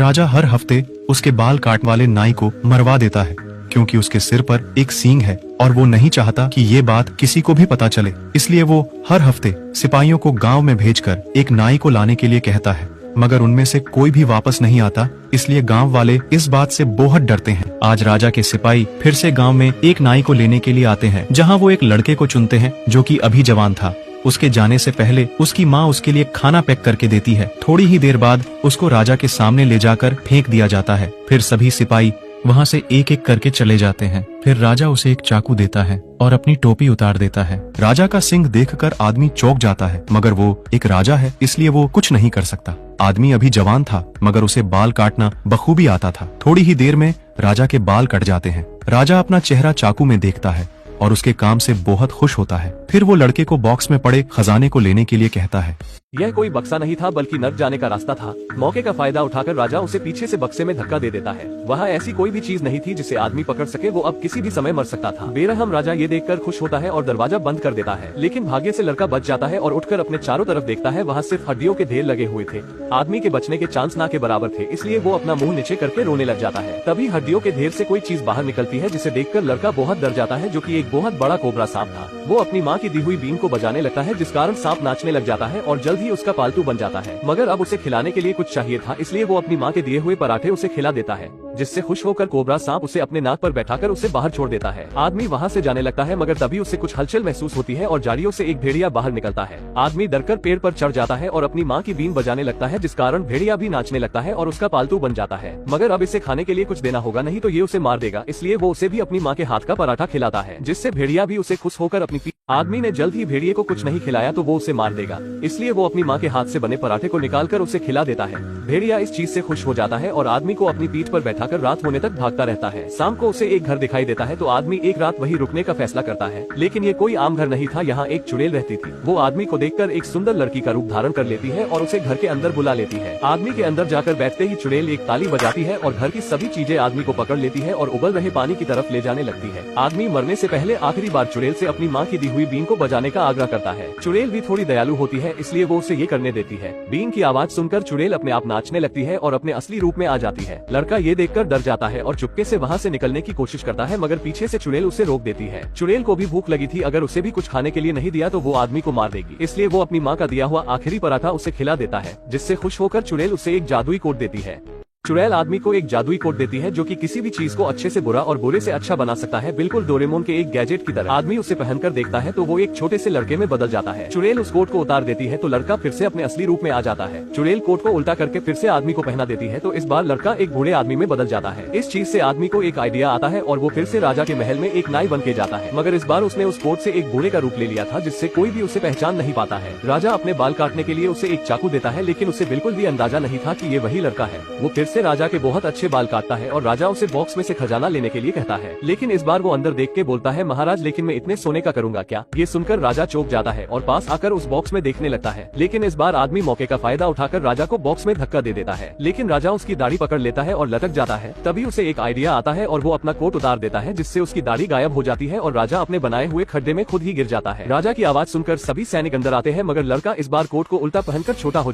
राजा हर हफ्ते उसके बाल काटने वाले नाई को मरवा देता है, क्योंकि उसके सिर पर एक सींग है और वो नहीं चाहता कि ये बात किसी को भी पता चले। इसलिए वो हर हफ्ते सिपाहियों को गांव में भेजकर एक नाई को लाने के लिए कहता है, मगर उनमें से कोई भी वापस नहीं आता। इसलिए गांव वाले इस बात से बहुत डरते हैं। आज राजा के सिपाही फिर से गांव में एक नाई को लेने के लिए आते हैं, जहां वो एक लड़के को चुनते हैं जो कि अभी जवान था। उसके जाने से पहले उसकी माँ उसके लिए खाना पैक करके देती है। थोड़ी ही देर बाद उसको राजा के सामने ले जाकर फेंक दिया जाता है। फिर सभी सिपाही वहाँ से एक एक करके चले जाते हैं। फिर राजा उसे एक चाकू देता है और अपनी टोपी उतार देता है। राजा का सिंह देखकर आदमी चौंक जाता है, मगर वो एक राजा है इसलिए वो कुछ नहीं कर सकता। आदमी अभी जवान था, मगर उसे बाल काटना बखूबी आता था। थोड़ी ही देर में राजा के बाल कट जाते हैं। राजा अपना चेहरा चाकू में देखता है और उसके काम से बहुत खुश होता है। फिर वो लड़के को बॉक्स में पड़े खजाने को लेने के लिए कहता है। यह कोई बक्सा नहीं था, बल्कि नर्क जाने का रास्ता था। मौके का फायदा उठाकर राजा उसे पीछे से बक्से में धक्का दे देता है। वहाँ ऐसी कोई भी चीज नहीं थी जिसे आदमी पकड़ सके। वो अब किसी भी समय मर सकता था। बेरहम राजा ये देखकर खुश होता है और दरवाजा बंद कर देता है। लेकिन भाग्य से लड़का बच जाता है और उठकर अपने चारों तरफ देखता है। वहाँ सिर्फ हड्डियों के ढेर लगे हुए थे। आदमी के बचने के चांस ना के बराबर थे, इसलिए वो अपना मुंह नीचे करके रोने लग जाता है। तभी हड्डियों के ढेर से कोई चीज बाहर निकलती है, जिसे देखकर लड़का बहुत डर जाता है, जो कि एक बहुत बड़ा कोबरा सांप था। वो अपनी माँ की दी हुई बीन को बजाने लगता है, जिस कारण सांप नाचने लग जाता है और जल्द ही उसका पालतू बन जाता है। मगर अब उसे खिलाने के लिए कुछ चाहिए था, इसलिए वो अपनी माँ के दिए हुए पराठे उसे खिला देता है, जिससे खुश होकर कोबरा सांप उसे अपने नाक पर बैठाकर उसे बाहर छोड़ देता है। आदमी वहाँ से जाने लगता है, मगर तभी उसे कुछ हलचल महसूस होती है और जाड़ियों से एक भेड़िया बाहर निकलता है। आदमी डरकर पेड़ पर चढ़ जाता है और अपनी माँ की बीन बजाने लगता है, जिस कारण भेड़िया भी नाचने लगता है और उसका पालतू बन जाता है। मगर अब इसे खाने के लिए कुछ देना होगा, नहीं तो ये उसे मार देगा। इसलिए वो उसे भी अपनी माँ के हाथ का पराठा खिलाता है, जिससे भेड़िया भी उसे खुश होकर अपनी आदमी ने जल्द ही भेड़िए को कुछ नहीं खिलाया तो वो उसे मार देगा, इसलिए वो अपनी माँ के हाथ से बने पराठे को निकालकर उसे खिला देता है। भेड़िया इस चीज से खुश हो जाता है और आदमी को अपनी पीठ पर बैठाकर रात होने तक भागता रहता है। शाम को उसे एक घर दिखाई देता है, तो आदमी एक रात वहीं रुकने का फैसला करता है। लेकिन ये कोई आम घर नहीं था, यहाँ एक चुड़ैल रहती थी। वो आदमी को देखकर एक सुंदर लड़की का रूप धारण कर लेती है और उसे घर के अंदर बुला लेती है। आदमी के अंदर जाकर बैठते ही चुड़ैल एक ताली बजाती है और घर की सभी चीजें आदमी को पकड़ लेती है और उबल रहे पानी की तरफ ले जाने लगती है। आदमी मरने से पहले आखिरी बार चुड़ैल से अपनी माँ की दी हुई बीन को बजाने का आग्रह करता है। चुड़ैल भी थोड़ी दयालु होती है, इसलिए वो उसे ये करने देती है। बीन की आवाज सुनकर चुड़ैल अपने आप नाचने लगती है और अपने असली रूप में आ जाती है। लड़का ये देखकर डर जाता है और चुपके से वहाँ से निकलने की कोशिश करता है, मगर पीछे से चुड़ैल उसे रोक देती है। चुड़ैल को भी भूख लगी थी, अगर उसे भी कुछ खाने के लिए नहीं दिया तो वो आदमी को मार देगी, इसलिए वो अपनी माँ का दिया हुआ आखिरी पराठा उसे खिला देता है, जिससे खुश होकर चुड़ैल उसे एक जादुई कोट देती है। चुड़ैल आदमी को एक जादुई कोट देती है, जो कि किसी भी चीज को अच्छे से बुरा और बुरे से अच्छा बना सकता है, बिल्कुल डोरेमोन के एक गैजेट की तरह। आदमी उसे पहनकर देखता है तो वो एक छोटे से लड़के में बदल जाता है। चुड़ैल उस कोट को उतार देती है तो लड़का फिर से अपने असली रूप में आ जाता है। चुड़ैल कोट को उल्टा करके फिर से आदमी को पहना देती है, तो इस बार लड़का एक बूढ़े आदमी में बदल जाता है। इस चीज से आदमी को एक आइडिया आता है और वो फिर से राजा के महल में एक नाई बन के जाता है, मगर इस बार उसने उस कोट से एक बूढ़े का रूप ले लिया था, जिससे कोई भी उसे पहचान नहीं पाता है। राजा अपने बाल काटने के लिए उसे एक चाकू देता है, लेकिन उसे बिल्कुल भी अंदाजा नहीं था कि ये वही लड़का है। वो फिर से राजा के बहुत अच्छे बाल काटता है और राजा उसे बॉक्स में से खजाना लेने के लिए कहता है, लेकिन इस बार वो अंदर देख के बोलता है, महाराज लेकिन मैं इतने सोने का करूंगा क्या? ये सुनकर राजा चौंक जाता है और पास आकर उस बॉक्स में देखने लगता है, लेकिन इस बार आदमी मौके का फायदा उठाकर राजा को बॉक्स में धक्का दे देता है। लेकिन राजा उसकी दाढ़ी पकड़ लेता है और लटक जाता है। तभी उसे एक आइडिया आता है और वो अपना कोट उतार देता है, जिससे उसकी दाढ़ी गायब हो जाती है और राजा अपने बनाए हुए खड्डे में खुद ही गिर जाता है। राजा की आवाज सुनकर सभी सैनिक अंदर आते हैं, मगर लड़का इस बार कोट को उल्टा पहनकर छोटा हो जाता है।